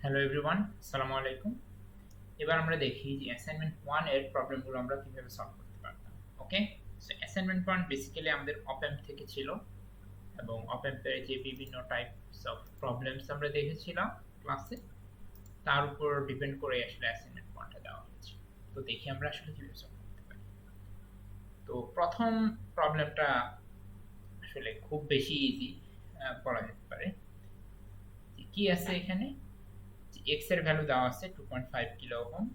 Hello everyone, আসসালামু আলাইকুম। এবার আমরা দেখি যে অ্যাসাইনমেন্ট 1 এর প্রবলেমগুলো আমরা কিভাবে সলভ করতে পারতাম। ওকে? সো অ্যাসাইনমেন্ট 1 বেসিক্যালি আমাদের অপ-অ্যাম্প থেকে ছিল এবং অপ-অ্যাম্পের যে বিভিন্ন টাইপস অফ প্রবলেমস আমরা দেখেছিলাম ক্লাসে, তার উপর ডিপেন্ড করে আসলে অ্যাসাইনমেন্ট 1 টা দেওয়া হয়েছে। তো দেখি আমরা আসলে কিভাবে সলভ করতে পারি। তো প্রথম প্রবলেমটা আসলে খুব বেশি ইজি বলা যেতে পারে। যে কি আছে এখানে? যে x এর ভ্যালু দেওয়া আছে 2.5 kilo ohm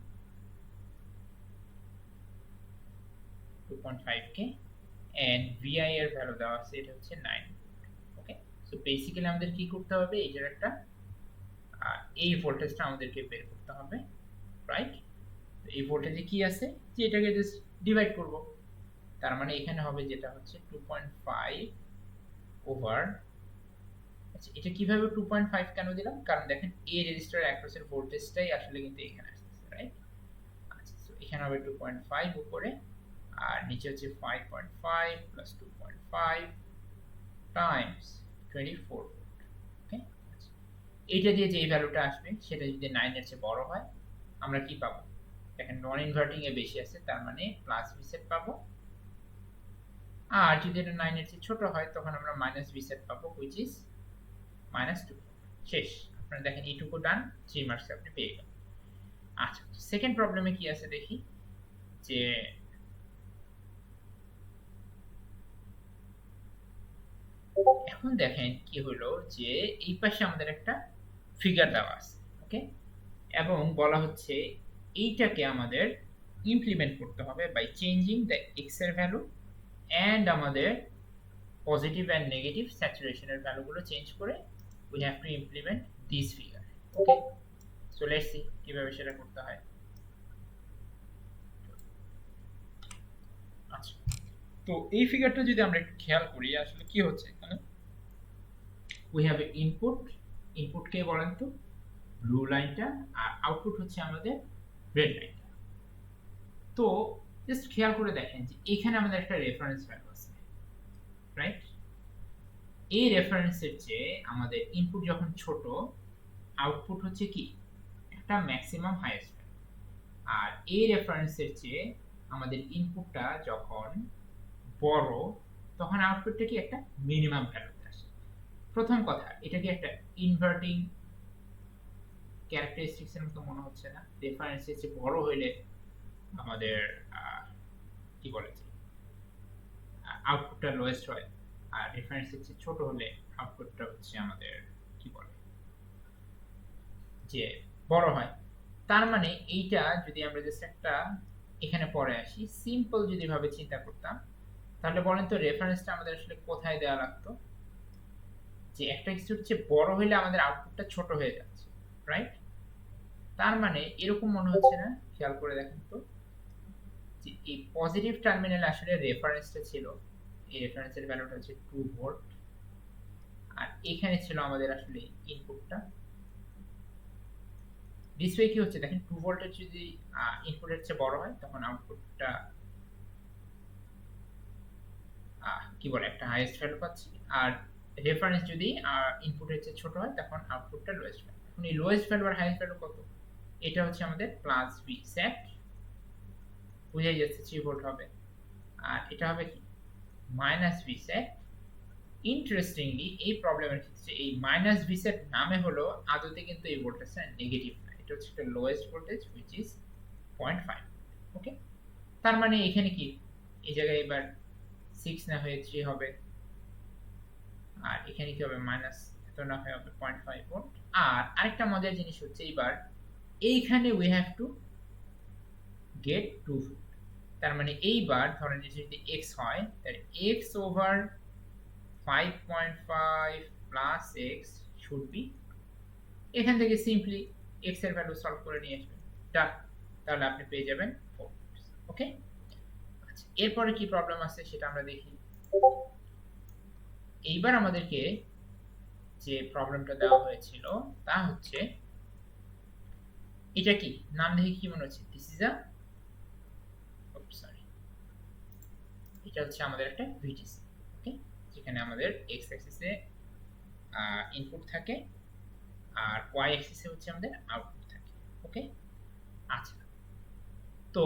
2.5 K and VI এর ভ্যালু দেওয়া আছে এটা হচ্ছে 9। ওকে, সো বেসিক্যালি আমাদের কি করতে হবে, এটার একটা এই ভোল্টেজটা আমাদেরকে বের করতে হবে, রাইট? তো এই ভোল্টেজে কি আছে যে এটাকে জাস্ট ডিভাইড করব। তার মানে এখানে হবে যেটা হচ্ছে 2.5 ওভার, আচ্ছা এটা কিভাবে 2.5 কেন দিলাম, কারণ দেখেন এই রেজিস্টারের অ্যাক্রসের ভোল্টেজটাই আসলে কিন্তু এখানে আসছে, রাইট? আচ্ছা, সো এখানে হবে 2.5 উপরে আর নিচে হচ্ছে 5.5 প্লাস 2.5 টাইমস 24। ওকে, এইটা দিয়ে যে ভ্যালুটা আসবে সেটা যদি 9 এর চেয়ে বড় হয় আমরা কি পাবো? দেখেন নন ইনভার্টিং এ বেশি আছে, তার মানে প্লাস ভি সেট পাবো। আর যদি এটা 9 এর চেয়ে ছোট হয় তখন আমরা মাইনাস ভি সেট পাবো, হুইচ ইজ -2। শেষ। আপনারা দেখেন এইটুকু ডান, 3 মার্কস আপনি পেয়ে গেলেন। আচ্ছা, সেকেন্ড প্রবলেমে কি আছে দেখি। যে এখন দেখেন কি হলো, যে এই পাশে আমাদের একটা ফিগার দেওয়া আছে। ওকে, এবং বলা হচ্ছে এইটাকে আমাদের ইমপ্লিমেন্ট করতে হবে বাই চেঞ্জিং দ্য এক্স এর ভ্যালু অ্যান্ড আমাদের পজিটিভ অ্যান্ড নেগেটিভ স্যাচুরেশনের ভ্যালুগুলো চেঞ্জ করে we have to implement this figure. Okay, so let's see কিভাবে সেটা করতে হয়। আচ্ছা, তো এই ফিগারটা যদি আমরা একটু খেয়াল করি আসলে কি হচ্ছে এখানে। We have a input, input কে বলেন তো? ব্লু লাইনটা। আর আউটপুট হচ্ছে আমাদের রেড লাইনটা। তো জাস্ট খেয়াল করে দেখেন যে এখানে আমাদের একটা রেফারেন্স ভ্যালু আছে, রাইট? এই রেফারেন্সের চেয়ে আমাদের ইনপুট যখন ছোট, আউটপুট হচ্ছে কি একটা ম্যাক্সিমাম হাইয়েস্ট ভ্যালু। আর এই রেফারেন্সের চেয়ে আমাদের ইনপুটটা যখন বড়, তখন আউটপুটটা কি একটা মিনিমাম ভ্যালুতে আসে। প্রথম কথা, এটা কি একটা ইনভার্টিং ক্যারেক্টারিস্টিক্স এর মতো মনে হচ্ছে না? রেফারেন্সের চেয়ে বড় হইলে আমাদের কি বলে যে আউটপুটটা লোয়েস্ট হয়, আর রেফারেন্সের চেয়ে ছোট হলে আউটপুটটা হচ্ছে আমাদের কি বলে যে বড় হয়। তার মানে এইটা যদি আমরা জাস্ট একটা এখানে পরে আসি, সিম্পল যদি ভাবে চিন্তা করতাম, তাহলে বলেন তো রেফারেন্সটা আমাদের আসলে কোথায় দেওয়া লাগতো? যে একটা কিছুর চেয়ে বড় হইলে আমাদের আউটপুটটা ছোট হয়ে যাচ্ছে, রাইট? তার মানে এরকম মনে হচ্ছে না? খেয়াল করে দেখেন তো, যে এই পজিটিভ টার্মিনালে আসলে রেফারেন্সটা ছিল, এই রেফারেন্সের ভ্যালুটা হচ্ছে 2 ভোল্ট, আর এখানে ছিল আমাদের আসলে ইনপুটটা। ডিসপ্লে কি হচ্ছে দেখেন, 2 ভোল্টের যদি ইনপুটের চেয়ে বড় হয় তখন আউটপুটটা কি বলে একটা হাইয়েস্ট ভ্যালু পাচ্ছি। আর রেফারেন্স যদি ইনপুটের চেয়ে ছোট হয় তখন আউটপুটটা লোয়েস্ট ভ্যালু। এখন এই লোয়েস্ট ভ্যালু আর হাইয়েস্ট ভ্যালু কত? এটা হচ্ছে আমাদের প্লাস ভি সেট, বুঝাই যাচ্ছে 3 ভোল্ট হবে। আর এটা হবে কি মাইনাস ভি সেট। ইন্টারেস্টিংলি এই প্রবলেমের ক্ষেত্রে এই মাইনাস ভি সেট নামে হলো আদতে কিন্তু এই ভোল্টেজটা নেগেটিভ না, এটা হচ্ছে একটা লোয়েস্ট ভোল্টেজ হুইচ ইজ 0.5। ওকে, তার মানে এখানে কি এই জায়গায় এবার 6 না হয়ে 3 হবে, আর এখানে কি হবে মাইনাস এত না হয়ে হবে 0.5 ভোল্ট। আর আরেকটা মজার জিনিস হচ্ছে এবার এইখানে we have to get 2 volt. তার মানে এইবার ধরেন যদি x হয় তাহলে x over 5.5 plus x should be, এখান থেকে সিম্পলি x এর ভ্যালু সলভ করে নিয়ে আসবেন, ডান। তাহলে আপনি পেয়ে যাবেন 4। ওকে, আচ্ছা এরপরে কি প্রবলেম আছে সেটা আমরা দেখি। এইবার আমাদেরকে যে প্রবলেমটা দেওয়া হয়েছিল তা হচ্ছে এটা কি নাম দেখে কি মনে হচ্ছে? দিস ইজ আ সরি, এটা হচ্ছে আমাদের একটা ভিটিসি। ওকে, যেখানে আমাদের এক্স অ্যাক্সিসে ইনপুট থাকে আর ওয়াই অ্যাক্সিসে হচ্ছে আমাদের আউটপুট থাকে। ওকে, আচ্ছা। তো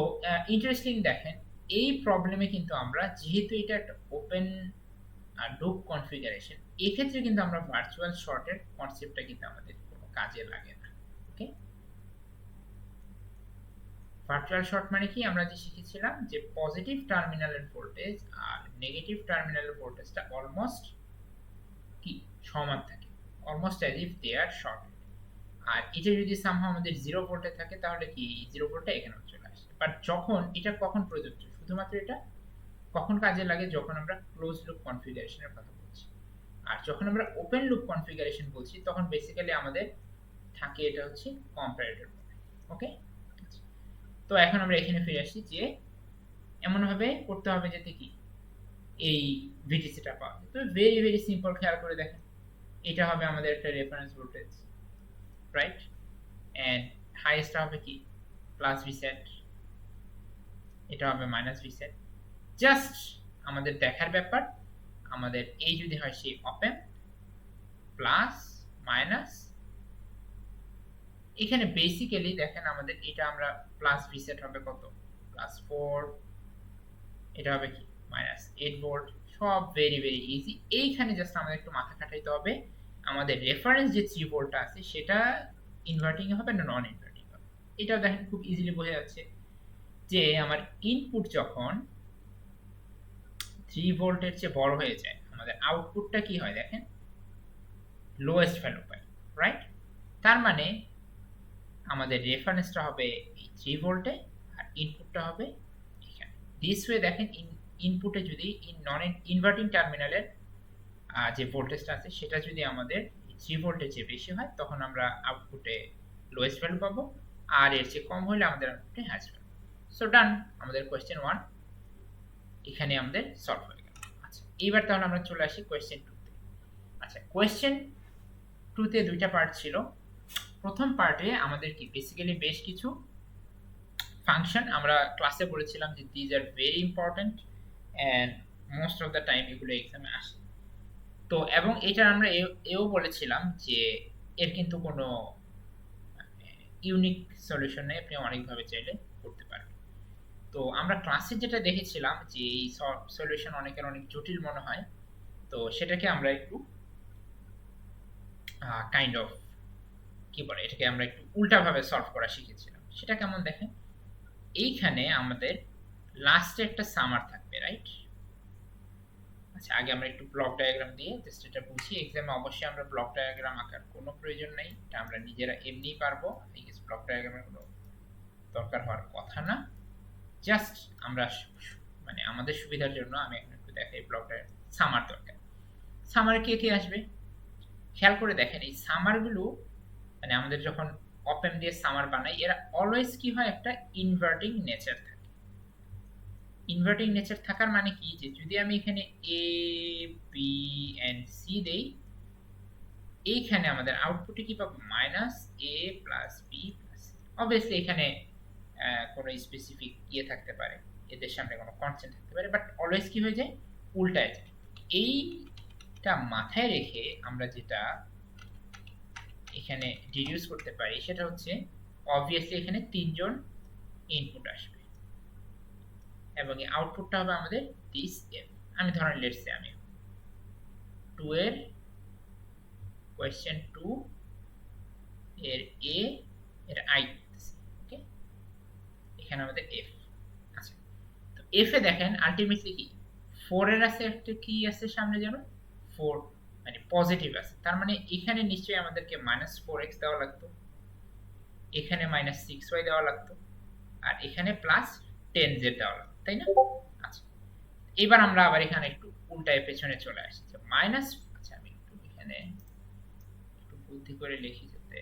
ইন্টারেস্টিং দেখেন, এই প্রবলেমে কিন্তু আমরা যেহেতু এটা একটা ওপেন লুপ কনফিগারেশন, এক্ষেত্রে কিন্তু আমরা ভার্চুয়াল শর্টের কনসেপ্টটা কিন্তু আমাদের কোনো কাজে লাগে না। ওকে, ভার্চুয়াল শর্ট মানে কি, আমরা যে শিখেছিলাম যে পজিটিভ টার্মিনালের ভোল্টেজ আর নেগেটিভ টার্মিনালের ভোল্টেজটা অলমোস্ট কি সমান থাকে, almost as if they are short. আর এটা যদি সামহাও আমাদের 0 ভোল্টে থাকে তাহলে কি 0 ভোল্টটা এখানে চলে আসে। বাট যখন এটা কখন প্রযোজ্য, শুধুমাত্র এটা কখন কাজে লাগে, যখন আমরা ক্লোজ লুপ কনফিগারেশনের কথা বলছি। আর যখন আমরা ওপেন লুপ কনফিগারেশন বলছি তখন বেসিক্যালি আমাদের থাকে এটা হচ্ছে কম্পারেটর। ওকে, তো এখন আমরা এখানে ফিরে আসি যে এমন ভাবে করতে হবে যাতে কি এই ভিটিসিটা পাওয়া যায়। তো ভেরি ভেরি সিম্পল, খেয়াল করে দেখেন, এটা হবে আমাদের একটা রেফারেন্স ভোল্টেজ, রাইট? এন্ড হাইয়েস্টটা হবে কি প্লাস ভিসেট, এটা হবে মাইনাস ভিসেট। জাস্ট আমাদের দেখার ব্যাপার, আমাদের এই যদি হয় সেই অপেন প্লাস মাইনাস, এখানে বেসিক্যালি দেখেন আমাদের এটা আমরা প্লাস ভিসেট হবে কত প্লাস 4, এটা হবে কি মাইনাস 8 ভোল্ট। সব ভেরি ভেরি ইজি। এইখানে জাস্ট আমাদের একটু মাথা খাটাইতে হবে, আমাদের রেফারেন্স যে 3 ভোল্টটা আছে সেটা ইনভার্টিং হবে না নন ইনভার্টিং হবে। এটাও দেখেন খুব ইজিলি বোঝা যাচ্ছে যে আমার ইনপুট যখন 3 ভোল্টের চেয়ে বড় হয়ে যায় আমাদের আউটপুটটা কি হয় দেখেন লোয়েস্ট ভ্যালু পাই, রাইট? তার মানে আমাদের রেফারেন্সটা হবে এই 3 ভোল্টে আর ইনপুটটা হবে এখানে। দিস ওয়ে দেখেন ইনপুটে যদি নন ইনভার্টিং টার্মিনালের যে ভোল্টেজটা আছে সেটা যদি আমাদের 3 ভোল্টের চেয়ে বেশি হয় তখন আমরা আউটপুটে লোয়েস্ট ভ্যালু পাবো, আর এর চেয়ে কম হলে আমাদের আউটপুটে হাইয়েস্ট ভ্যালু। সো ডান, আমাদের কোয়েশ্চেন 1 এখানে আমাদের সলভ হয়ে গেল। আচ্ছা, এইবার তাহলে আমরা চলে আসি কোয়েশ্চেন 2 তে। আচ্ছা, কোয়েশ্চেন 2 তে দুইটা পার্ট ছিল। প্রথম পার্টে আমাদের কি বেসিক্যালি বেশ কিছু ফাংশন আমরা ক্লাসে পড়েছিলাম যে these are very important and most of the time এগুলো এক্সামে আসে। তো এবং এটা আমরা এও বলেছিলাম যে এর কিন্তু কোনো ইউনিক সলিউশন নেই, আপনি অনেকভাবে চাইলে করতে পারবেন। তো আমরা ক্লাসে যেটা দেখেছিলাম যে এই সলিউশন অনেকের অনেক জটিল মনে হয়, তো সেটাকে আমরা একটু কাইন্ড অফ কি বলে এটাকে আমরা একটু উল্টাভাবে সলভ করা শিখেছিলাম। সেটা কেমন দেখেন, এইখানে আমাদের লাস্টে একটা সামার থাকবে, রাইট? আচ্ছা, আগে আমরা একটু ব্লক ডায়াগ্রাম দিয়ে জাস্ট এটা বুঝি। এক্সামে অবশ্যই আমরা ব্লক ডায়াগ্রাম আঁকার কোনো প্রয়োজন নেই, এটা আমরা নিজেরা এমনিই পারবো। এই ব্লক ডায়াগ্রামের কোনো দরকার হওয়ার কথা না, জাস্ট আমরা মানে আমাদের সুবিধার জন্য আমি এখন একটু দেখাই ব্লক ডায়াগ্রাম। সামার দরকার, সামারে কে কে আসবে খেয়াল করে দেখেন। এই সামারগুলো মানে আমাদের যখন অপ এম্প দিয়ে সামার বানাই এরা অলওয়েজ কি হয় একটা ইনভার্টিং নেচার থাকে। ইনভার্টিং নেচার থাকার মানে কি, যে যদি আমি এখানে এ বি এন্ড সি দেই, এইখানে আমাদের আউটপুটে কি পাবো মাইনাস এ প্লাস বি প্লাস। অবভিয়াসলি এখানে কোনো স্পেসিফিক ইয়ে থাকতে পারে, এদের সামনে কোনো কনস্ট্যান্ট থাকতে পারে, বাট অলওয়েজ কি হয়ে যায় উল্টায় যায়। এইটা মাথায় রেখে আমরা যেটা এখানে ডিডিউস করতে পারি সেটা হচ্ছে অবভিয়াসলি এখানে 3 জন ইনপুট আসবে এবং এই আউটপুটটা হবে আমাদের দিস এফ। আমি ধরেন লেটস সে আমি 2 এর কোয়েশ্চেন 2 এর এ এর আই দিতেছি। ওকে, এখানে আমাদের এফ। আচ্ছা, তো এফ এ দেখেন আলটিমেটলি কি 4 এর আছে একটা কি আছে সামনে যেন 4 মানে পজিটিভ আছে, তার মানে এখানে নিশ্চয়ই আমাদেরকে -4x দেওয়া লাগতো, এখানে -6y দেওয়া লাগতো, আর এখানে +10z দেওয়া লাগতো, তাই না? আচ্ছা, এবার আমরা আবার এখানে একটু উল্টায় পেছনে চলে আসি। মাইনাস, আচ্ছা আমি একটু এখানে একটু বুদ্ধি করে লিখি যাতে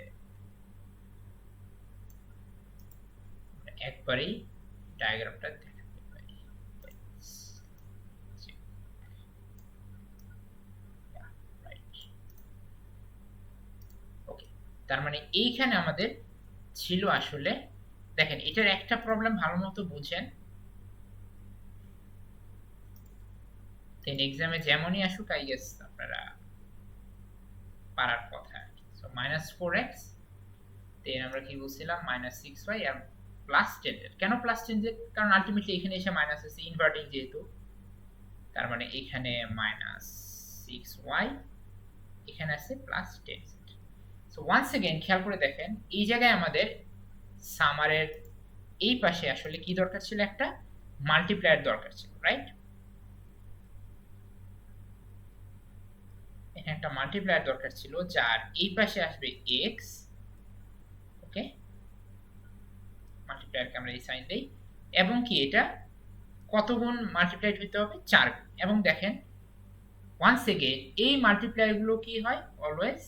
একবারেই ডায়াগ্রামটা দেখাতে পারি। ওকে, তার মানে এইখানে আমাদের ছিল আসলে দেখেন এটার একটা প্রবলেম ভালো মতো বুঝেন, দেন এক্সামে যেমনই আসুক আই গেস আপনারা পারার কথা। সো -4x, দেন আমরা কি বলছিলাম -6y আর +10z। কেন +10z? কারণ আলটিমেটলি এখানে এসে মাইনাস আছে, ইনভার্টিং যেহেতু, তার মানে এখানে -6y, এখানে আছে +10z। সো ওয়ান্স अगेन খেয়াল করে দেখেন, এই জায়গায় আমাদের সামারের এই পাশে আসলে কি দরকার ছিল, একটা মাল্টিপ্লায়ার দরকার ছিল, রাইট? এখানে একটা মাল্টিপ্লায়ার দরকার ছিল যার এই পাশে আসবে x, ওকে, মাল্টিপ্লায়ারকে আমরা এই সাইন দেই, এবং কি এটা কত গুণ মাল্টিপ্লাইড হতে হবে, 4 গুণ। এবং দেখেন ওয়ান্স अगेन এই মাল্টিপ্লায়ার গুলো কি হয়, অলওয়েজ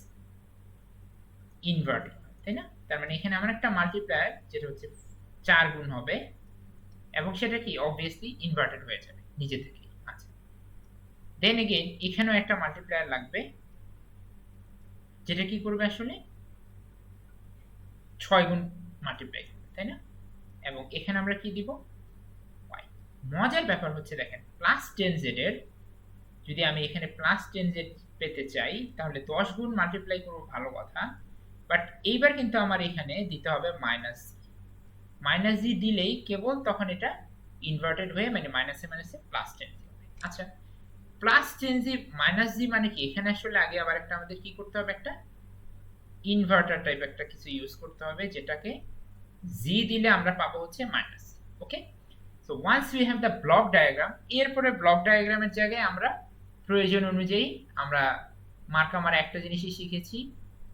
ইনভার্টেড হয়, তাই না? তার মানে এখানে আমার একটা মাল্টিপ্লায়ার যেটা হচ্ছে 4 গুণ হবে, এবং সেটা কি অবভিয়াসলি ইনভার্টেড হয়ে যাবে নিজে থেকেই। আচ্ছা, দেন अगेन এখানেও একটা মাল্টিপ্লায়ার লাগবে যেটা কি করবে আসলে 6 গুণ মাল্টিপ্লাই করবে, তাই না? এবং এখানে আমরা কি দিব, y। মজার ব্যাপার হচ্ছে দেখেন, +10z এর যদি আমি এখানে +10z পেতে চাই তাহলে 10 গুণ মাল্টিপ্লাই করব, ভালো কথা, বাট এইবার কিন্তু আমার এখানে দিতে হবে মাইনাস জি দিলেই কেবল তখন এটা ইনভার্টেড হয়ে মানে মাইনাসে মাইনাসে +10z হবে। আচ্ছা, +10z -g মানে কি, এখানে আসলে আগে আবার একটা আমাদের কি করতে হবে, একটা ইনভার্টার টাইপ একটা কিছু ইউজ করতে হবে, যেটাকে জি দিলে আমরা পাবো হচ্ছে minus, okay. So once we have the block diagram, এরপরে ব্লক ডায়াগ্রামের জায়গায় আমরা প্রয়োজন অনুযায়ী আমরা মার্কামারা একটা জিনিসই শিখেছি,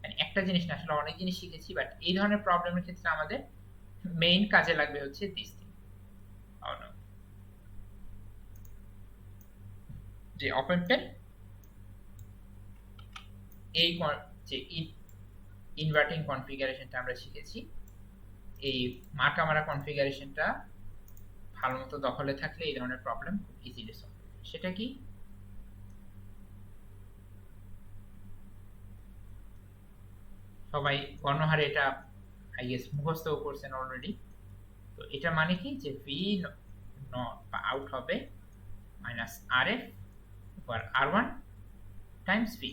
মানে একটা জিনিস না আসলে অনেক জিনিস শিখেছি, বাট এই ধরনের প্রবলেমের ক্ষেত্রে আমাদের মেইন কাজে লাগবে হচ্ছে দিস থিং। যে অপেম্পের এই যে ইনভার্টিং কনফিগারেশনটা আমরা শিখেছি, এই মার্কামারা কনফিগারেশনটা ভালো মতো দখলে থাকলে এই ধরনের প্রবলেম খুব ইজিলি সলভ হবে। সেটা কি, সবাই গণহারে এটা আই গেস মুখস্থ করছেন অলরেডি। তো এটা মানে কি, যে ভি নট বা আউট হবে -rf over r1 Times V.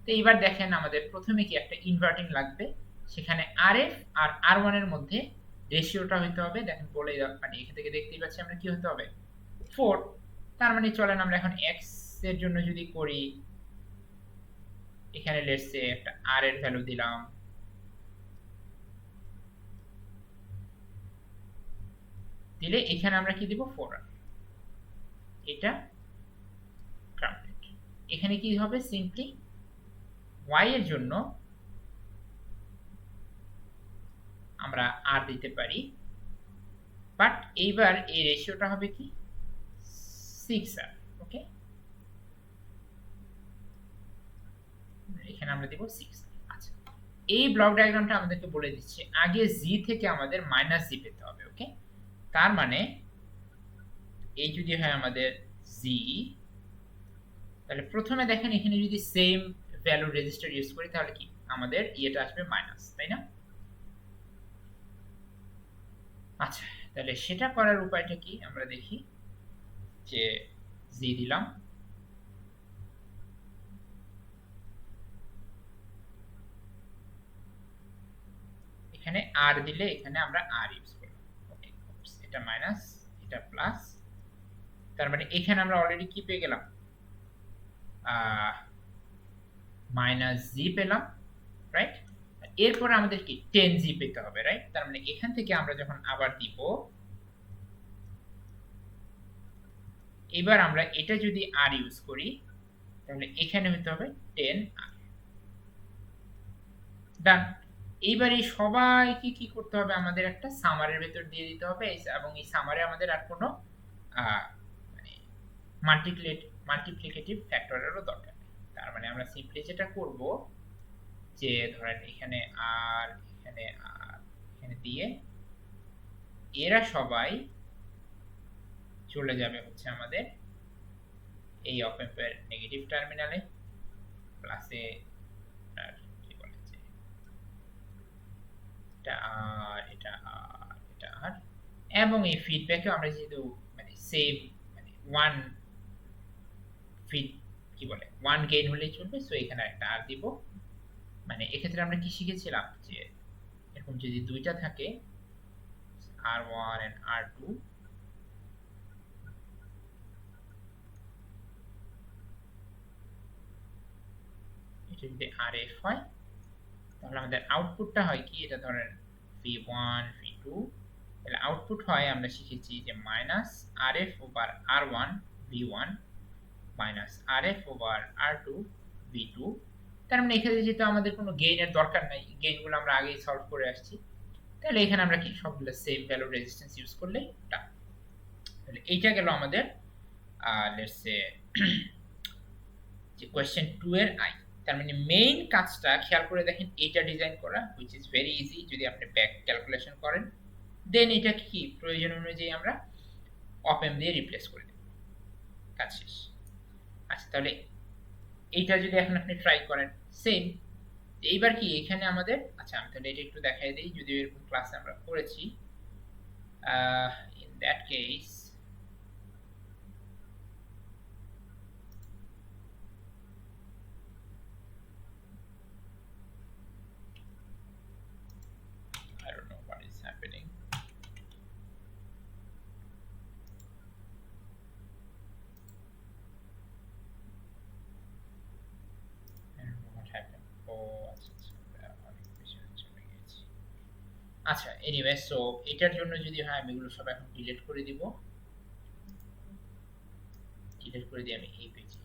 তো এইবার দেখেন আমাদের প্রথমে কি একটা ইনভার্টিং লাগবে, সেখানে rf আর r1 এর মধ্যে রেশিওটা হইতে হবে, দেখেন বলে মানে এখান থেকে দেখতেই পাচ্ছি আমরা কি হতে হবে, 4। তার মানে চলেন আমরা এখন x এর জন্য যদি করি, এখানে লেটস সে একটা r এর ভ্যালু দিলাম, দিলে এখানে আমরা কি দিব, 4r, এটা গ্রাউন্ডেড। এখানে কি হবে, সিম্পলি y এর জন্য আমরা r দিতে পারি, বাট এইবার এই রেশিওটা হবে কি 6r, ওকে, এখানে আমরা দেব 6। আচ্ছা, এই ব্লক ডায়াগ্রামটা আমাদেরকে বলে দিচ্ছে আগে g থেকে আমাদের -g পেতে হবে, ওকে। তার মানে এই যদি হয় আমাদের g, তাহলে প্রথমে দেখেন এখানে যদি সেম ভ্যালু রেজিস্টার ইউজ করি তাহলে কি আমাদের এটা আসবে মাইনাস, তাই না? আচ্ছা, তাহলে সেটা করার উপায়টা কি আমরা দেখি, যে g দিলাম, এখানে r দিলে এখানে আমরা r ইউজ করলাম, ওকে, এটা মাইনাস এটা প্লাস, তার মানে এখানে আমরা অলরেডি কি পেয়ে গেলাম, -g পেলাম, রাইট? এরপর আমাদের কি 10g পেতে হবে, রাইট? তার মানে এখান থেকে আমরা যখন আবার দিব, এবার আমরা এটা যদি r ইউজ করি তাহলে এখানে হতে হবে 10r, ডান। এইবার এই সবাইকে কি করতে হবে, আমাদের একটা সামারের ভেতর দিয়ে দিতে হবে, এবং এই সামারে আমাদের আর কোনো মানে মাল্টিপ্লিকেটিভ ফ্যাক্টরেরও দরকার নেই। তার মানে আমরা সিম্পলি যেটা করব, যে ধরেন এখানে আর এখানে আর এখানে দিয়ে এরা সবাই চলে যাবে হচ্ছে আমাদের এই অপ অ্যাম্পের নেগেটিভ টার্মিনালে, প্লাসে কি বলে যে এটা আর এটা আর এটা আর, এবং এই ফিডব্যাকে আমরা যেহেতু মানে সেম মানে ওয়ান ফিড কি বলে ওয়ান গেইন হলেই চলবে, সো এখানে একটা আর দিব, মানে এক্ষেত্রে আমরা কি শিখেছিলাম যে এরকম যদি দুইটা থাকে r1 and r2, এটা যদি rf হয় তাহলে আমাদের আউটপুটটা হয় কি, এটা ধরেন v1 v2, তাহলে আউটপুট হয় আমরা শিখেছি যে minus rf over r1 v1 minus rf over r2 v2। তার মানে এখানে যেহেতু আমাদের কোনো গেইনের দরকার নাই, গেইনগুলো আমরা আগেই সলভ করে আসছি, তাহলে এখানে আমরা কি সবগুলো সেম ভ্যালু রেজিস্ট্যান্স ইউজ করলেই টা। তাহলে এইটা গেল আমাদের লেটস সে যে কোশ্চেন 2 এর আই। তার মানে মেইন কাজটা খেয়াল করে দেখেন, এইটা ডিজাইন করা হুইচ ইজ ভেরি ইজি। যদি আপনি ব্যাক ক্যালকুলেশন করেন দেন এটা কি প্রয়োজন অনুযায়ী আমরা অপ এম দিয়ে রিপ্লেস করে দেব, কাজ শেষ। আচ্ছা, তাহলে এইটা যদি এখন আপনি ট্রাই করেন সেম, এইবার কি এখানে আমাদের, আচ্ছা আমি তাহলে এটা একটু দেখাই দিই, যদি এরকম ক্লাসে আমরা করেছি in that case I don't know what is happening. I don't know what happened. Oh, আচ্ছা এনিওয়ে, সো এটার জন্য যদি হয় আমি এগুলো সব এখন ডিলিট করে দিব, ডিলিট করে দিয়ে আমি এই পেজে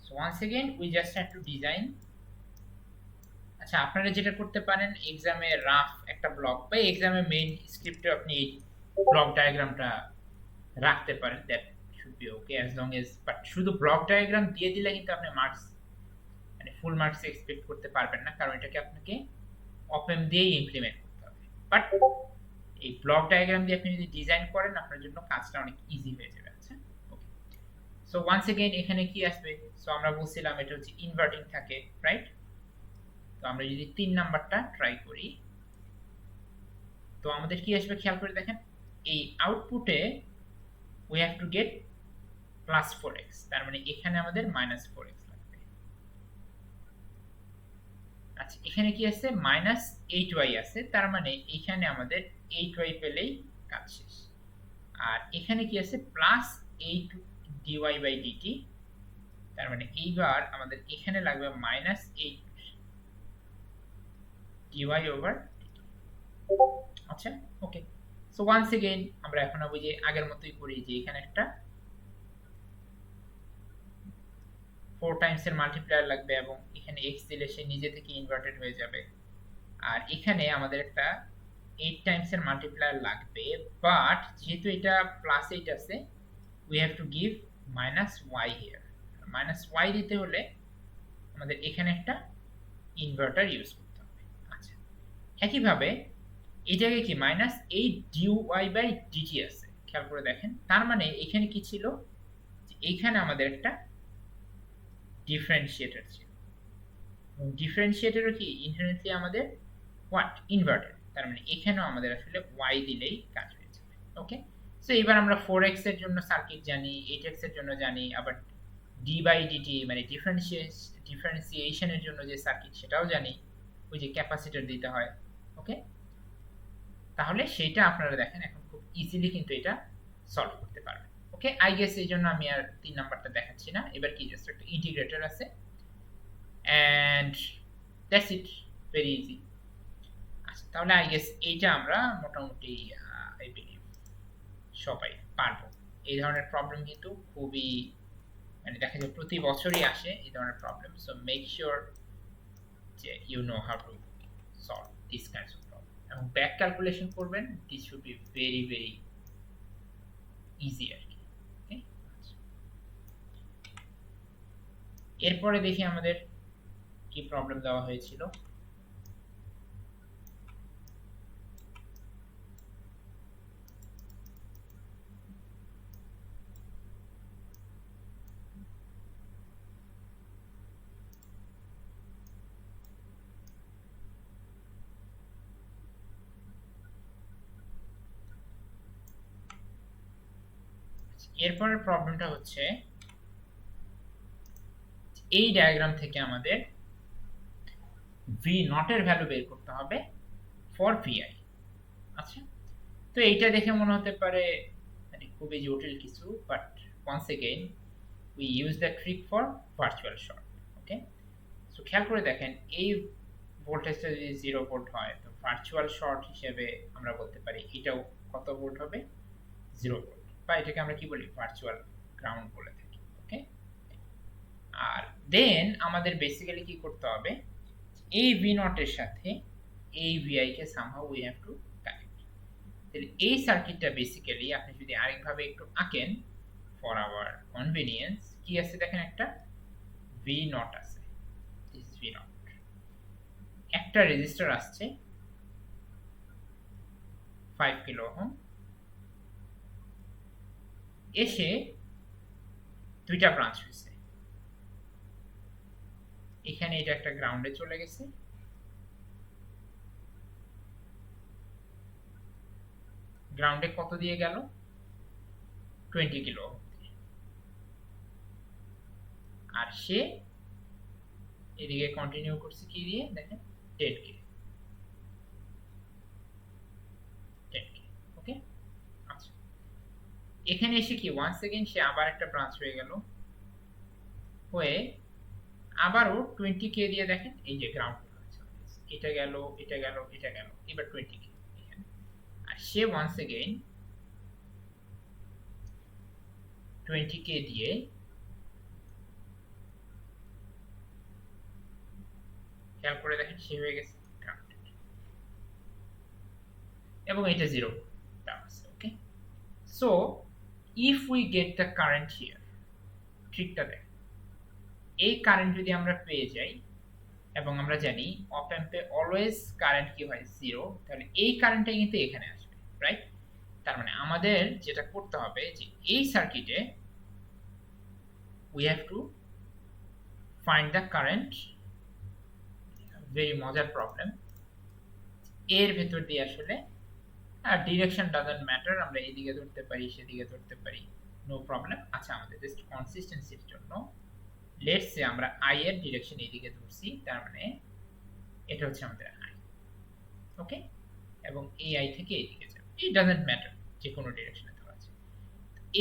so once again we just have to design। আচ্ছা আপনারা যেটা করতে পারেন, এক্সামে রাফ একটা ব্লক বা এক্সামে মেইন স্ক্রিপ্টে আপনি এই ব্লক ডায়াগ্রামটা রাখতে পারেন, that should be okay as long age, but শুধু ব্লক ডায়াগ্রাম দিয়ে দিলে কিন্তু আপনি মার্কস মানে ফুল মার্কস এক্সপেক্ট করতে পারবেন না, কারণ এটাকে আপনাকে অপএম দিয়েই ইমপ্লিমেন্ট করতে হবে। বাট এই ব্লক ডায়াগ্রাম দিয়ে আপনি যদি ডিজাইন করেন আপনার জন্য কাজটা অনেক ইজি হয়ে যাবে। আচ্ছা ওকে, সো ওয়ান্স এগেইন এখানে কি আসবে, সো আমরা বলছিলাম এটা হচ্ছে ইনভার্টিং থাকে, রাইট? তো আমরা যদি 3 নাম্বারটা ট্রাই করি তো আমাদের কি আসবে খেয়াল করে দেখেন, এই আউটপুটে we have to get plus 4x, তার মানে এখানে আমাদের মাইনাস 4x লাগবে। আচ্ছা এখানে কি আছে, মাইনাস 8y আছে, তার মানে এখানে আমাদের 8y পেলেই কাজ শেষ। আর এখানে কি আছে, প্লাস 8 dy বাই dt, তার মানে এইবার আমাদের এখানে লাগবে মাইনাস 8 dy ওভার dt। আচ্ছা ওকে, সো ওয়ান্স এগেইন আমরা এখন ওই যে আগের মতোই করি, যে এখানে একটা 4 টাইমস এর মাল্টিপ্লায়ার লাগবে এবং এখানে x দিলে সে নিজে থেকে ইনভার্টেড হয়ে যাবে। আর এখানে আমাদের একটা 8 টাইমস এর মাল্টিপ্লায়ার লাগবে, বাট যেহেতু এটা প্লাস 8 আছে we have to give minus y here। Minus y দিতে হলে আমাদের এখানে একটা ইনভার্টার ইউজ করতে হবে। আচ্ছা একইভাবে এই জায়গায় কি মাইনাস 8 dy বাই dt আছে, খেয়াল করে দেখেন, তার মানে এখানে কি ছিল, এইখানে আমাদের একটা ডিফারেন্সিয়েটর ছিল, ডিফারেন্সিয়েটরও কি ইনহেরেন্টলি আমাদের হোয়াট ইনভার্টেড, তার মানে এখানেও আমাদের আসলে y দিলেই কাজ হয়ে যাবে। ওকে, সো এবার আমরা 4x এর জন্য সার্কিট জানি, 8x এর জন্য জানি, আবার d বাই dt মানে ডিফারেন্সিয়েশনের জন্য যে সার্কিট সেটাও জানি, ওই যে ক্যাপাসিটর দিতে হয়। ওকে, তাহলে সেটা আপনারা দেখেন এখন খুব ইজিলি কিন্তু এটা সলভ করতে পারবেন। ওকে, আই গেস এই জন্য আমি আর 3 নাম্বারটা দেখাচ্ছি না, এবার কি জাস্ট একটা ইন্টিগ্রেটর আছে and that's it, very easy। আচ্ছা তাহলে আই গেস এইটা আমরা মোটামুটি আই বিলিভ সবাই পারবো। এই ধরনের প্রবলেম কিন্তু খুবই মানে দেখা যায় প্রতি বছরই আসে এই ধরনের প্রবলেম, সো মেক শিওর যে you know how to solve this kinds of problem এবং ব্যাক ক্যালকুলেশন করবেন, this should be very very easy আর কি। ওকে, এরপরে দেখি আমাদের কি প্রবলেম দেওয়া হয়েছিল। এরপরের প্রবলেমটা হচ্ছে এই ডায়াগ্রাম থেকে আমাদের ভি নটের ভ্যালু বের করতে হবে ফর ভিআই। আচ্ছা, তো এইটা দেখে মনে হতে পারে মানে খুবই জটিল কিছু, but once again we use the trick for virtual short. Okay, so খেয়াল করে দেখেন এই ভোল্টেজটা যদি 0 ভোল্ট হয় তো ভার্চুয়াল শর্ট হিসেবে আমরা বলতে পারি এটাও কত ভোল্ট হবে, 0 ভোল্ট, বা এটাকে আমরা কি বলি ভার্চুয়াল গ্রাউন্ড বলে থাকি। ওকে, আর দেন আমাদের বেসিক্যালি কি করতে হবে, এই ভি নট এর সাথে এই ভিআই কে somehow we have to connect. তাহলে এই সার্কিটটা বেসিক্যালি আপনি যদি আরেকভাবে একটু আঁকেন ফর আওয়ার কনভিনিয়েন্স, কি আছে দেখেন, একটা ভি নট আছে, দিস ভি নট, একটা রেজিস্টার আসছে 5 কিলো ওহম, এসে দুইটা ব্রাঞ্চ হয়েছে, এখানে এটা একটা গ্রাউন্ডে চলে গেছে, গ্রাউন্ডে কত দিয়ে গেল 20 কিলো ওহম, আর সে এদিকে কন্টিনিউ করছে কি দিয়ে দেখেন 10 কে। ওকে, আচ্ছা, এখানে এসে কি ওয়ান্স এগেইন সে আবার একটা ব্রাঞ্চ হয়ে গেল, হয়ে আবারও 20 কে দিয়ে দেখেন এই যে গ্রাউন্ড এটা গেল, এটা গেল, এটা গেল, এবার 20 কে এখানে, আর সে ওয়ান্স এগেইন 20 কে দিয়ে খেয়াল করে দেখেন সে হয়ে গেছে গ্রাউন্ডেড, এবং এটা 0 আছে। Okay, so if we get the current here, ট্রিকটা দেখেন, এই কারেন্ট যদি আমরা পেয়ে যাই, এবং আমরা জানি অপ অ্যাম্পে অলওয়েজ কারেন্ট কি হয় 0, তাহলে এই কারেন্টটা কিন্তু এখানে আসবে, রাইট? তার মানে আমাদের যেটা করতে হবে যে এই সার্কিটে we have to find the current, very মজার প্রবলেম, এর ভেতর দিয়ে আসলে ডিরেকশন ডাজন্ট ম্যাটার, আমরা এইদিকে ধরতে পারি সেদিকে ধরতে পারি, নো প্রবলেম। আচ্ছা, আমাদের জাস্ট কনসিস্টেন্সির জন্য লেটস সে আমরা আই এর ডিরেকশন এইদিকে ধরছি, তার মানে এটা হচ্ছে আমাদের আই। ওকে, এবং এই আই থেকে এইদিকে যাবে, ইট ডাজন্ট ম্যাটার যে কোনো ডিরেকশনে ধরা আছে।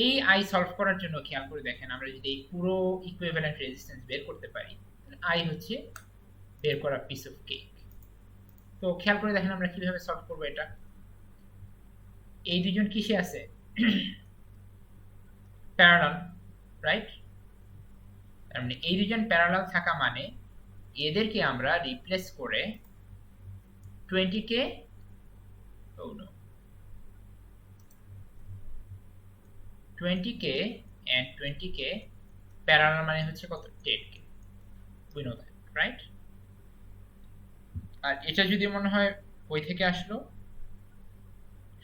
এই আই সলভ করার জন্য খেয়াল করে দেখেন, আমরা যদি এই পুরো ইকুইভ্যালেন্ট রেজিস্ট্যান্স বের করতে পারি, তাহলে আই হচ্ছে বের করা পিস অফ কেক। তো খেয়াল করে দেখেন আমরা কিভাবে সলভ করব এটা। এই দুজন কিসে আছে, প্যারালাল, রাইট? তার মানে এই দুজন প্যারালাল থাকা মানে এদেরকে আমরা রিপ্লেস করে 20 কে, oh no, 20 K and 20 K parallel মানে হচ্ছে কত, 10 কে, we know that, right? আর এটা যদি মনে হয় ওই থেকে আসলো,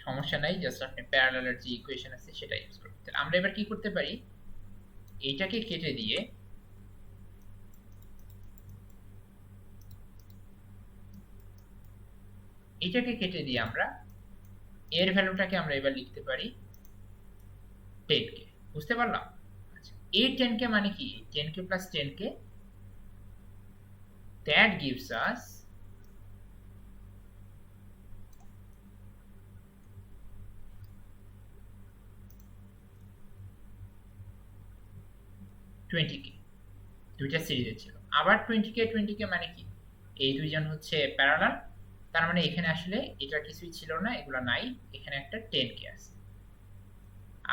সমস্যা নাই, জাস্ট আপনি প্যারালালের যে ইকুয়েশন আছে সেটা ইউজ করবেন। তাহলে আমরা এবার কি করতে পারি, এইটাকে কেটে দিয়ে আমরা এর ভ্যালুটাকে আমরা এবার লিখতে পারি 10 কে, বুঝতে পারলাম? আচ্ছা, এই 10 কে মানে কি, 10 K plus 10 K, that gives us 20 K, দুইটা সিরিজে ছিল। আবার 20 কে মানে কি, এই দুইজন হচ্ছে প্যারালাল, তার মানে এখানে আসলে এটা কিছুই ছিল না, এগুলো নাই, এখানে একটা 10 কে আছে,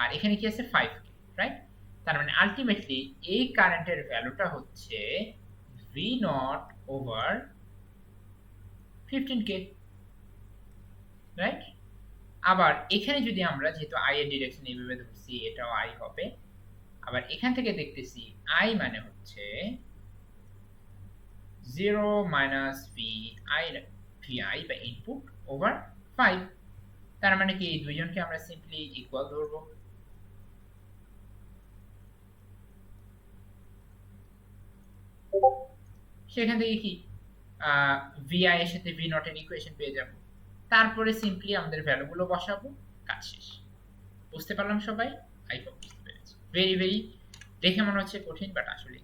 আর এখানে কি আছে 5 কে, রাইট? তার মানে আলটিমেটলি এই কারেন্টের ভ্যালুটা হচ্ছে ভি নট ওভার 15 কে, রাইট? আবার এখানে যদি আমরা, যেহেতু আই এর ডিরেকশন এইভাবে ধরছি, এটাও আই হবে, আবার এখান থেকে দেখতেছি আই মানে হচ্ছে 0 মাইনাস ভি আই বা ইনপুট ওভার 5, তার মানে কি এই দুইজনকে আমরা সিম্পলি ইকুয়াল ধরবো। সেখান থেকে কি ভিআই এর সাথে ভি নট এর ইকুয়েশন পেয়ে যাব, তারপরে সিম্পলি আমাদের ভ্যালুগুলো বসাবো, কাজ শেষ। বুঝতে পারলাম সবাই? আই হোপ ভেরি দেখে মনে হচ্ছে কঠিন, বাট আসলে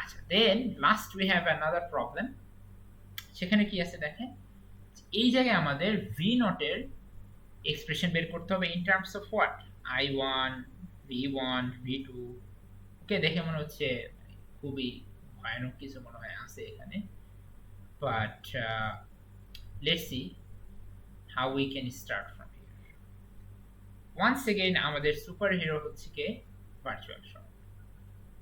আচ্ছা। Then last we have another problem. সেখানে কি আছে দেখেন, এই জায়গায় আমাদের ভি নটের এক্সপ্রেশন বের করতে হবে in terms of what, I1, V1, V2। ওকে, দেখে মনে হচ্ছে খুবই ভয়ানক কিছু মনে হয় আছে এখানে, but let's see how we can start from here. Once again আমাদের সুপার হিরো হচ্ছে কে, virtual short.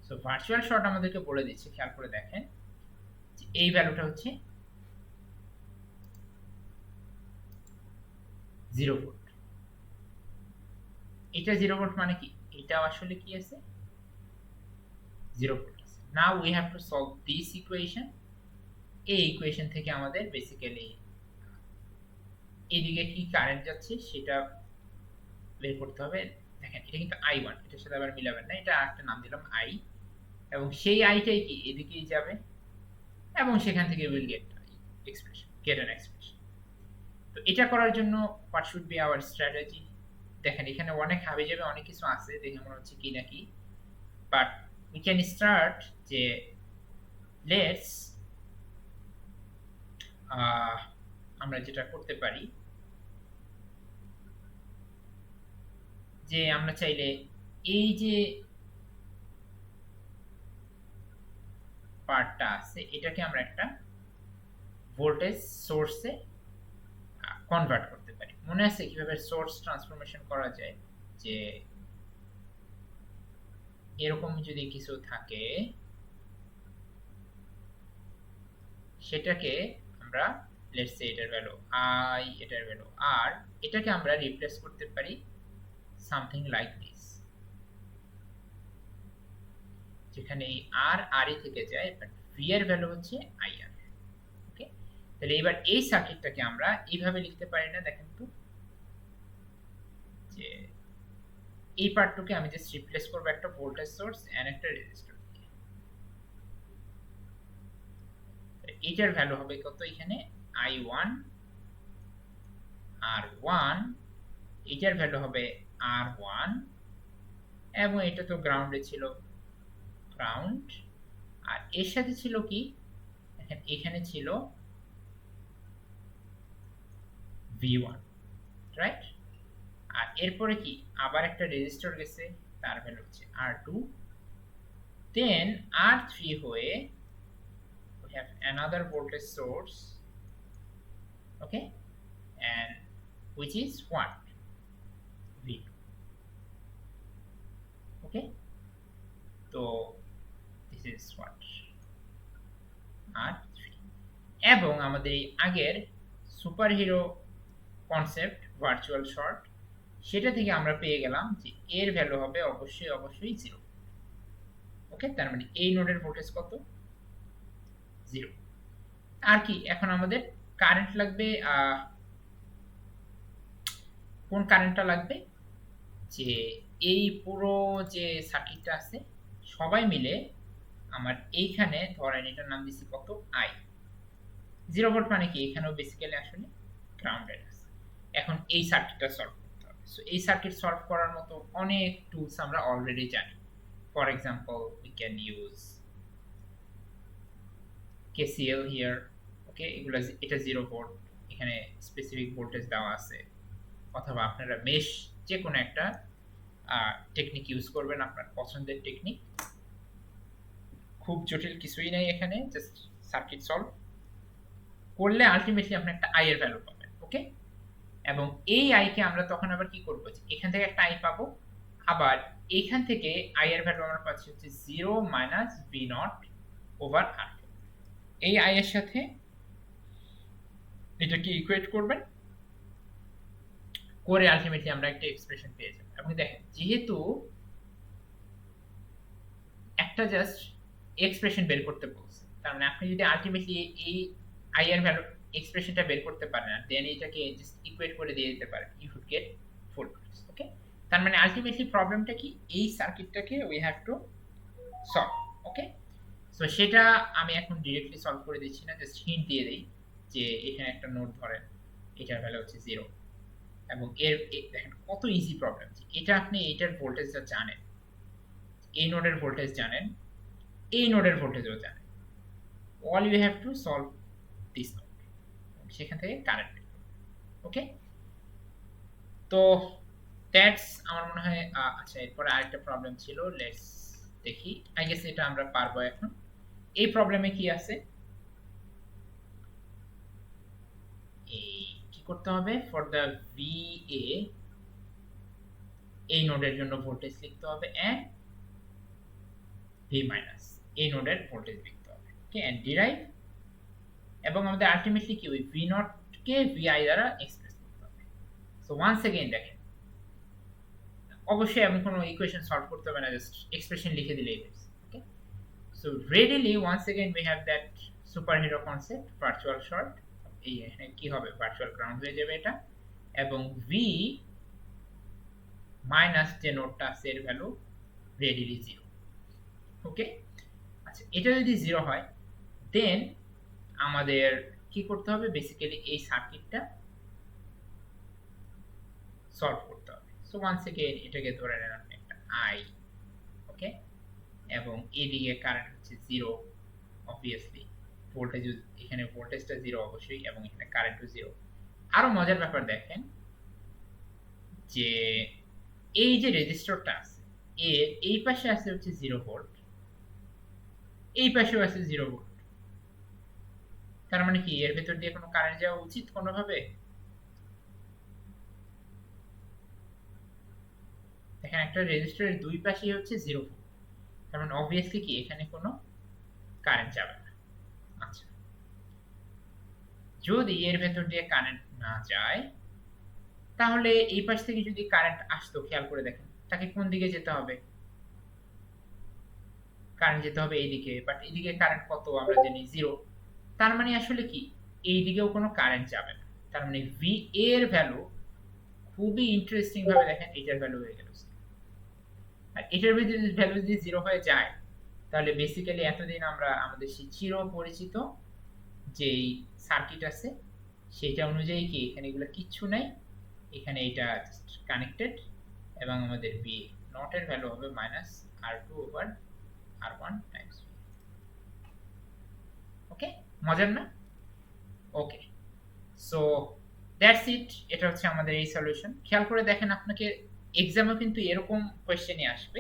So virtual short আমাদেরকে বলে দিচ্ছে, খেয়াল করে দেখেন যে এই ভ্যালুটা হচ্ছে 0 ভোল্ট। এটা 0 ভোল্ট মানে কি, এটা আসলে কি আছে, 0 ভোল্ট আছে। Now we have to solve this equation. এই ইকুয়েশন থেকে আমাদের বেসিক্যালি এইদিকে কি কারেন্ট যাচ্ছে সেটা বের করতে হবে। দেখেন এটা কিন্তু I1, এটার সাথে আবার মিলাবেন না, এটা আরেকটা নাম দিলাম I, এবং সেই আইটাই কি এদিকেই যাবে, এবং সেখান থেকে will get expression, get an expression. তো এটা করার জন্য what should be our strategy. দেখেন এখানে অনেক হাবি যাবে, অনেক কিছু আছে, দেখে মনে হচ্ছে কি না কি, বাট উই ক্যান স্টার্ট যে লেটস আমরা যেটা করতে পারি যে আমরা চাইলে এই যে পার্টটা আছে এটাকে আমরা একটা ভোল্টেজ সোর্সে কনভার্ট করতে পারি। মনে আছে কিভাবে সোর্স ট্রান্সফরমেশন করা যায়, যে এরকম যদি কিছু থাকে সেটাকে আমরা লেটস সে এটার ভ্যালু I, এটার ভ্যালু R, এটাকে আমরা রিপ্লেস করতে পারি সামথিং লাইক দিস, যেখানে এই R RE থেকে যায়, বাট V এর ভ্যালু হচ্ছে IR। ওকে, তাহলে এবার এই সার্কিটটাকে আমরা এইভাবে লিখতে পারি না, দেখেন তো, যে এই পার্টটাকে আমি জাস্ট রিপ্লেস করব একটা ভোল্টেজ সোর্স এন্ড একটা রেজিস্টর দিয়ে। এটার ভ্যালু হবে কত, এখানে I1 R1, এটার ভ্যালু হবে R1, এবং এটা তো গ্রাউন্ডে ছিল, গ্রাউন্ড, আর এর সাথে ছিল কি, দেখেন এখানে ছিল V1, রাইট। আর এরপরে কি আবার একটা রেজিস্টর গেছে, তার ভ্যালু হচ্ছে R2, দেন R3 হয়ে we have another voltage source, okay, and which is what, V2, okay, so this is what R3। এবং আমাদের এই আগের super hero concept virtual short, সেটা থেকে আমরা পেয়ে গেলাম যে এর ভ্যালু হবে অবশ্যই 0। ওকে, তার মানে এই নোডের ভোল্টেজ কত, 0। আর কি এখন আমাদের কারেন্ট লাগবে, কোন কারেন্টটা লাগবে, যে এই পুরো যে সার্কিটটা আছে সবাই মিলে আমার এইখানে ধরেন এটার নাম দিছি কত, I। 0 ভোল্ট মানে কি, এখানেও বেসিক্যালি আসলে গ্রাউন্ডেড আছে। এখন এই সার্কিটটা সলভ করতে হবে। সো এই সার্কিট সলভ করার মতো অনেক টুলস আমরা অলরেডি জানি। For example we can use KCL here, okay, এগুলো, এটা 0 ভোল্ট, এখানে স্পেসিফিক ভোল্টেজ দেওয়া আছে, অথবা আপনারা মেশ যে কোনো একটা টেকনিক ইউজ করবেন, আপনার পছন্দের টেকনিক, খুব জটিল কিছুই নাই এখানে, জাস্ট সার্কিট সলভ করলে আলটিমেটলি আপনি একটা I এর ভ্যালু পাবেন। ওকে, এবং এই I কে আমরা তখন আবার কি করব, এখান থেকে একটা I পাবো, আবার এইখান থেকে I এর ভ্যালু আমরা পাচ্ছি হচ্ছে 0 মাইনাস V0 ওভার R। এই I এর সাথে এটাকে ইকুয়েট করবেন, করে আলটিমেটলি আমরা একটা এক্সপ্রেশন পেয়ে যাব। এবং দেখেন যেহেতু একটা জাস্ট এক্সপ্রেশন বের করতে বলছে, তার মানে আপনি যদি আলটিমেটলি এই I এর ভ্যালু এক্সপ্রেশনটা বের করতে পারেন আর দেন এটাকে জাস্ট ইকুয়েট করে দিয়ে দিতে পারেন, you would get full voltage. Okay, তার মানে আলটিমেটলি প্রবলেমটা কি, এই সার্কিটটাকে we have to solve. Okay, so সেটা আমি এখন ডিরেক্টলি সলভ করে দিচ্ছি না, জাস্ট হিন্ট দিয়ে দেই যে এখানে একটা নোড ধরেন, এটার ভ্যালু হচ্ছে 0, এবং দেখেন কত ইজি প্রবলেম। এটা আপনি এইটার ভোল্টেজটা জানেন, এই নোডের ভোল্টেজ জানেন, এই নোডের ভোল্টেজও জানেন। All you have to solve this node, সেখান থেকে কারেন্ট বের করুন। ওকে, তো দ্যাটস আমার মনে হয়। আচ্ছা, এরপরে আরেকটা প্রবলেম ছিল, লেটস দেখি। আই গেস এটা আমরা পারবো এখন। এই প্রবলেমে কি আছে, এই কি করতে হবে, ফর দ্য VA এই নোডের জন্য ভোল্টেজ লিখতে হবে এন্ড V মাইনাস এই নোডের ভোল্টেজ লিখতে হবে। ওকে, এন্ড ডিরাইভ, এবং আমাদের আলটিমেটলি কি ওই V নট কে VI দ্বারা এক্সপ্রেস করতে হবে। সো ওয়ান্স अगेन দেখেন, অবশ্যই আমি কোনো ইকুয়েশন সলভ করতে হবে না, জাস্ট এক্সপ্রেশন লিখে দিলেই হয়েছে। Okay, so readily once again we have that superhero concept, virtual short. এই এখানে কি হবে, ভার্চুয়াল গ্রাউন্ড হয়ে যাবে এটা, এবং V মাইনাস যে নোডটা আছে এর ভ্যালু রেডিলি 0। ওকে, আচ্ছা, এটা যদি 0 হয় দেন আমাদের কি করতে হবে, বেসিক্যালি এই সার্কিটটা সলভ করতে হবে। সো ওয়ান্স अगेन এটাকে ধরে নেন আপনি একটা I। ওকে, এবং এদিকে কারেন্ট হচ্ছে 0, অবভিয়াসলি ভোল্টেজ, এখানে ভোল্টেজটা 0 অবশ্যই, এবং এখানে কারেন্টও 0। আরো মজার ব্যাপার দেখেন যে এই যে রেজিস্টরটা আছে এর এই পাশে আছে হচ্ছে 0 ভোল্ট, এই পাশেও আছে 0 ভোল্ট। তার মানে কি এর ভেতর দিয়ে কোনো কারেন্ট যাওয়া উচিত কোনোভাবে? দেখেন একটা রেজিস্টরের দুই পাশেই হচ্ছে 0 ভোল্ট, তার মানে অবভিয়াসলি কি এখানে কোনো কারেন্ট যাবে না। আচ্ছা, যদি এর ভেতর দিয়ে কারেন্ট না যায় তাহলে এই পাশ থেকে যদি কারেন্ট আসতো, খেয়াল করে দেখেন তাকে কোন দিকে যেতে হবে, কারেন্ট যেতে হবে এইদিকে, বাট এইদিকে কারেন্ট কত আমরা জানি 0। তার মানে আসলে কি এই দিকেও কোনো কারেন্ট যাবে না। তার মানে VA এর ভ্যালু খুবই ইন্টারেস্টিং ভাবে দেখেন এটার ভ্যালু হয়ে গেল। আর এটার ভ্যালু যদি 0 হয়ে যায় তাহলে বেসিক্যালি এতদিন আমরা আমাদের সেই চির পরিচিত যেই সার্কিট আছে সেটা অনুযায়ী কি এখানে এগুলো কিচ্ছু নাই, এখানে এটা জাস্ট কানেক্টেড, এবং আমাদের V নট এর ভ্যালু হবে -R2 over R1 Times V। ওকে, মজার না? ওকে, সো দ্যাটস ইট। এটা হচ্ছে আমাদের এই সলিউশন। খেয়াল করে দেখেন, আপনাকে এক্সামেও কিন্তু এরকম কোয়েশ্চেনই আসবে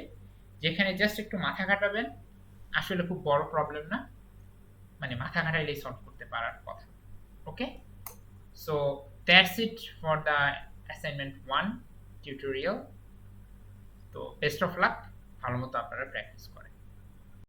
যেখানে জাস্ট একটু মাথা খাটাবেন, আসলে খুব বড় প্রবলেম না, মানে মাথা খাটাইলেই সলভ করতে পারার কথা। Okay, so that's it for the assignment 1 tutorial. তো বেস্ট অফ লাক, ভালো মতো আপনারা প্র্যাকটিস করেন।